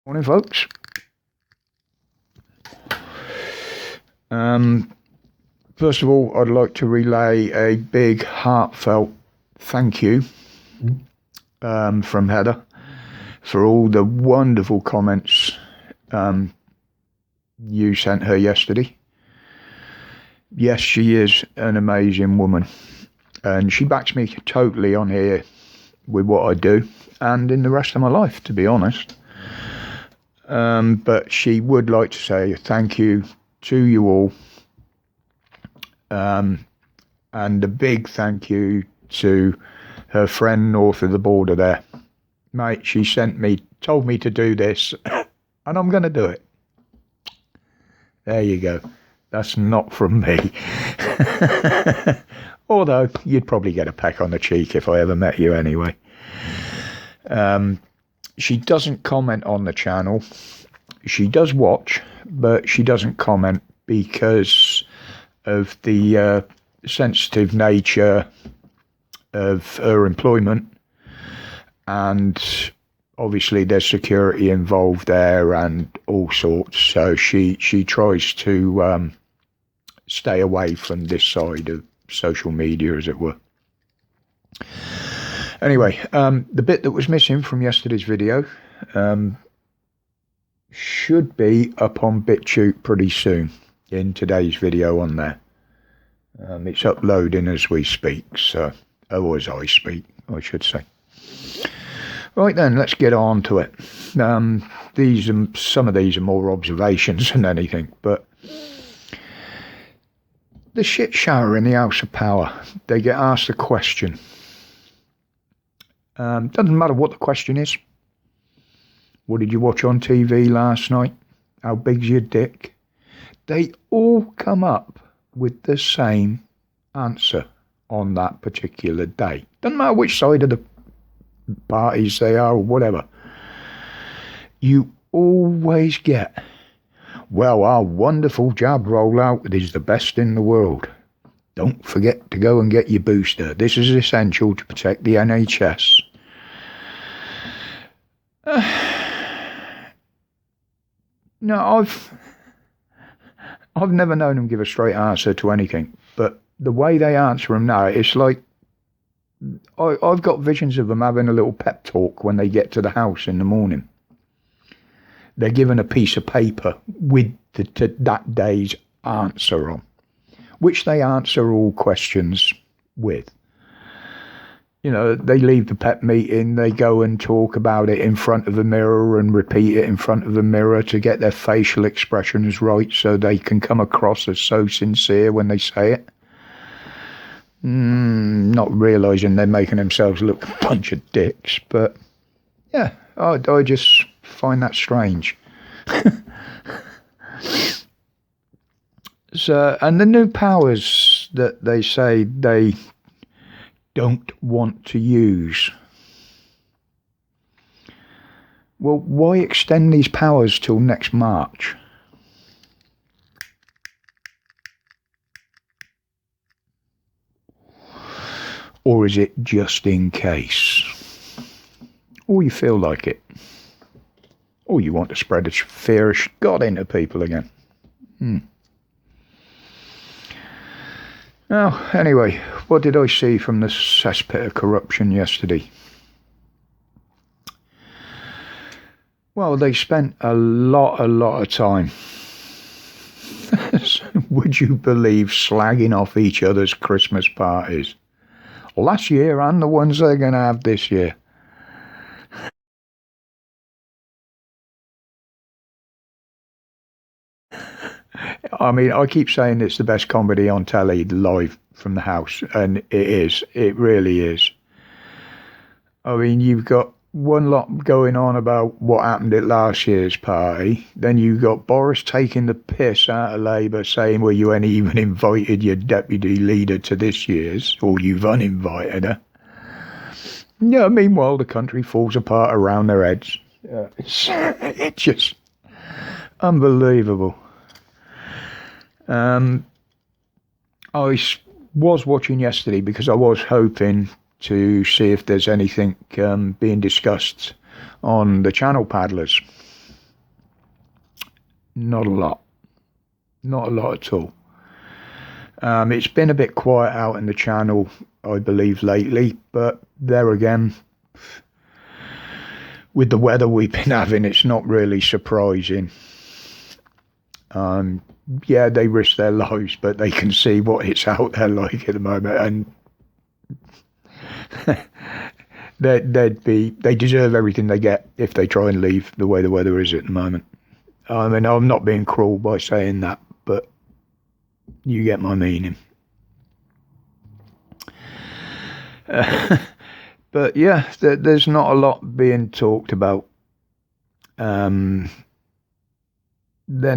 Morning, folks. First of all, I'd like to relay a big, heartfelt thank you from Heather for all the wonderful comments you sent her yesterday. Yes, she is an amazing woman, and she backs me totally on here with what I do and in the rest of my life, to be honest. But she would like to say thank you to you all, and a big thank you to her friend north of the border there. Mate, she told me to do this, and I'm going to do it. There you go. That's not from me. Although, you'd probably get a peck on the cheek if I ever met you anyway. She doesn't comment on the channel. She does watch, but she doesn't comment because of the sensitive nature of her employment, and obviously there's security involved there and all sorts, so she tries to stay away from this side of social media, as it were. Anyway, the bit that was missing from yesterday's video should be up on BitChute pretty soon in today's video on there. It's uploading as we speak, so, or as I speak, I should say. Right then, let's get on to it. Some of these are more observations than anything, but the shit shower in the House of Power, they get asked a question. Doesn't matter what the question is. What did you watch on TV last night? How big's your dick? They all come up with the same answer on that particular day. Doesn't matter which side of the parties they are or whatever. You always get, well, our wonderful jab rollout is the best in the world. Don't forget to go and get your booster. This is essential to protect the NHS. No, I've never known them give a straight answer to anything, but the way they answer them now, it's like I've got visions of them having a little pep talk when they get to the house in the morning. They're given a piece of paper with that day's answer on, which they answer all questions with. You know, they leave the pep meeting, they go and talk about it in front of a mirror and repeat it in front of a mirror to get their facial expressions right so they can come across as so sincere when they say it. Not realising they're making themselves look a bunch of dicks, but yeah, I just find that strange. So, and the new powers that they say they don't want to use. Well, why extend these powers till next March? Or is it just in case? Or you feel like it? Or you want to spread a fear of God into people again? Now, anyway, what did I see from the cesspit of corruption yesterday? Well, they spent a lot of time, would you believe, slagging off each other's Christmas parties. Last year and the ones they're going to have this year. I mean, I keep saying it's the best comedy on telly live from the house, and it is. It really is. I mean, you've got one lot going on about what happened at last year's party. Then you've got Boris taking the piss out of Labour, saying, well, you ain't even invited your deputy leader to this year's, or you've uninvited her. Yeah, meanwhile, the country falls apart around their heads. It's just unbelievable. I was watching yesterday because I was hoping to see if there's anything being discussed on the channel paddlers. Not a lot. Not a lot at all. It's been a bit quiet out in the channel, I believe, lately, but there again, with the weather we've been having, it's not really surprising. Yeah, they risk their lives, but they can see what it's out there like at the moment, and they deserve everything they get if they try and leave the way the weather is at the moment. I mean, I'm not being cruel by saying that, but you get my meaning. But yeah, there's not a lot being talked about. They're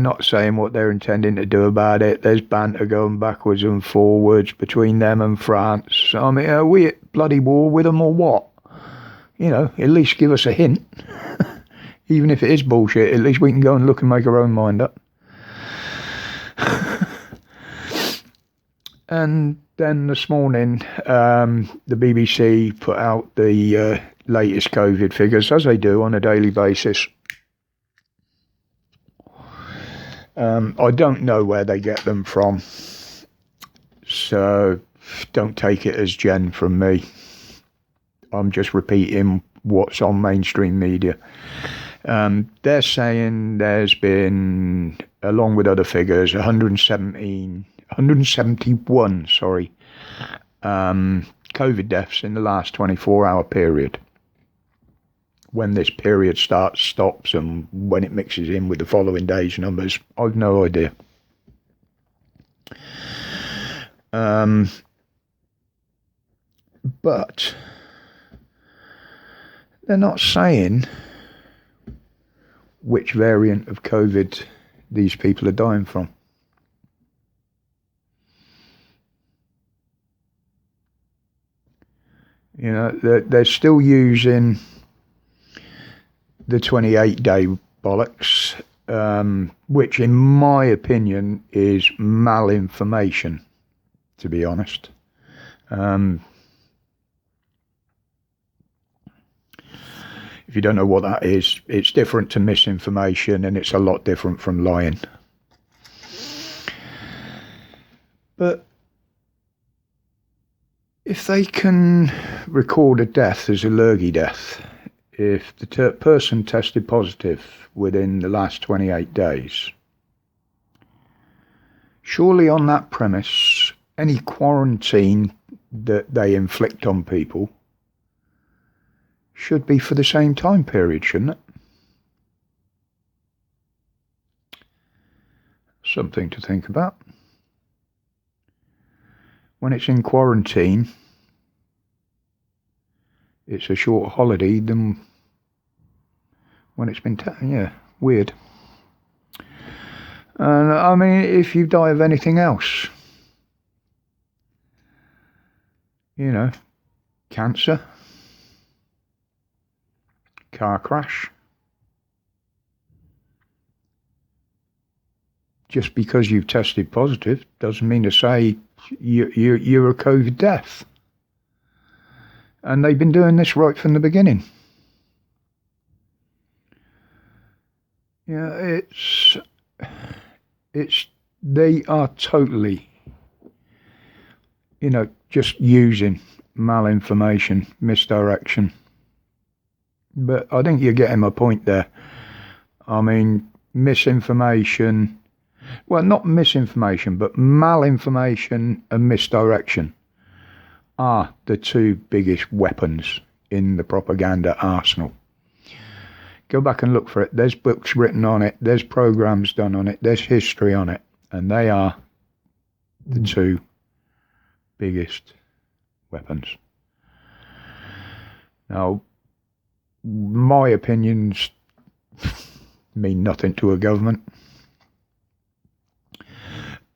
not saying what they're intending to do about it. There's banter going backwards and forwards between them and France. I mean, are we at bloody war with them or what? You know, at least give us a hint. Even if it is bullshit, at least we can go and look and make our own mind up. And then this morning, the BBC put out the latest COVID figures, as they do on a daily basis. I don't know where they get them from, so don't take it as Jen from me. I'm just repeating what's on mainstream media. They're saying there's been, along with other figures, 171 COVID deaths in the last 24-hour period. When this period stops, and when it mixes in with the following day's numbers, I've no idea. But they're not saying which variant of COVID these people are dying from. You know, they're still using the 28-day bollocks, which in my opinion is malinformation, to be honest. If you don't know what that is, it's different to misinformation, and it's a lot different from lying. But if they can record a death as a lurgy death, if the person tested positive within the last 28 days, surely on that premise, any quarantine that they inflict on people should be for the same time period, shouldn't it? Something to think about. When it's in quarantine, it's a shorter holiday than when it's been weird. And I mean, if you die of anything else, you know, cancer, car crash, just because you've tested positive doesn't mean to say you're a COVID death. And they've been doing this right from the beginning. Yeah, they are totally, you know, just using malinformation, misdirection. But I think you're getting my point there. I mean, misinformation, well, not misinformation, but malinformation and misdirection are the two biggest weapons in the propaganda arsenal. Go back and look for it. There's books written on it. There's programs done on it. There's history on it. And they are the two biggest weapons. Now, my opinions mean nothing to a government.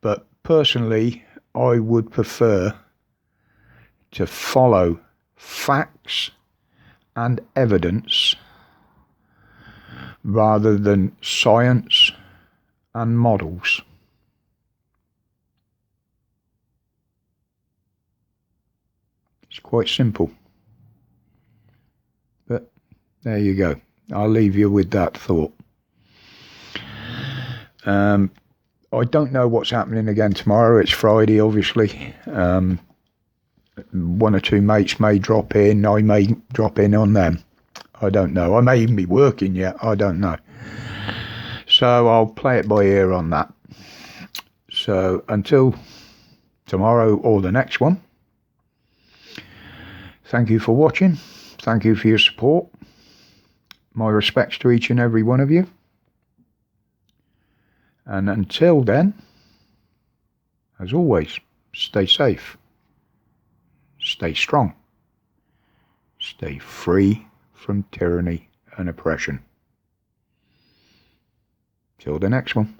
But personally, I would prefer to follow facts and evidence rather than science and models. It's quite simple. But there you go. I'll leave you with that thought. I don't know what's happening again tomorrow. It's Friday, obviously. One or two mates may drop in. I may drop in on them. I don't know. I may even be working yet. I don't know. So I'll play it by ear on that. So until tomorrow or the next one, thank you for watching. Thank you for your support. My respects to each and every one of you. And until then, as always, stay safe, stay strong, stay free from tyranny and oppression. Till the next one.